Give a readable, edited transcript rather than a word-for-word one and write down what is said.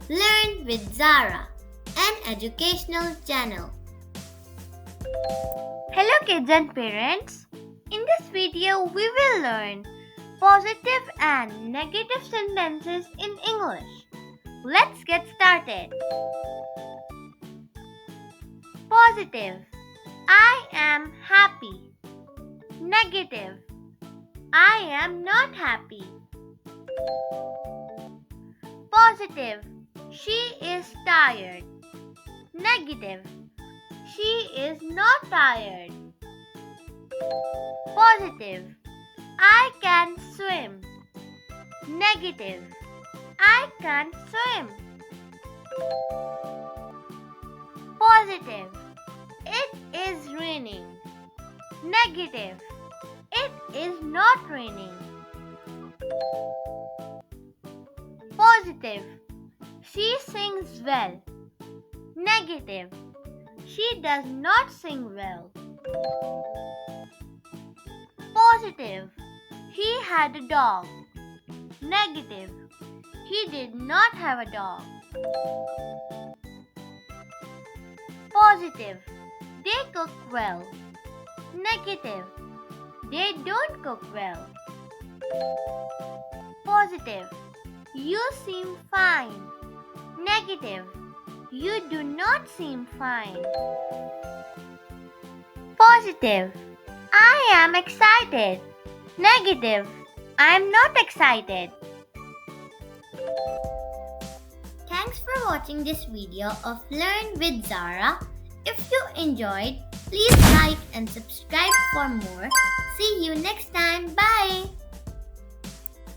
Learn with Zara, an educational channel. Hello kids and parents. In this video we will learn positive and negative sentences in English. Let's get started. Positive. I am happy. Negative. I am not happy. Positive. She is tired. Negative. She is not tired. Positive. I can swim. Negative. I can't swim. Positive. It is raining. Negative. It is not raining. Positive. She sings well. Negative. She does not sing well. Positive. He had a dog. Negative. He did not have a dog. Positive. They cook well. Negative. They don't cook well. Positive. You seem fine. Negative. You do not seem fine. Positive. I am excited. Negative. I am not excited. Thanks for watching this video of Learn with Zara. If you enjoyed, please like and subscribe for more. See you next time. Bye.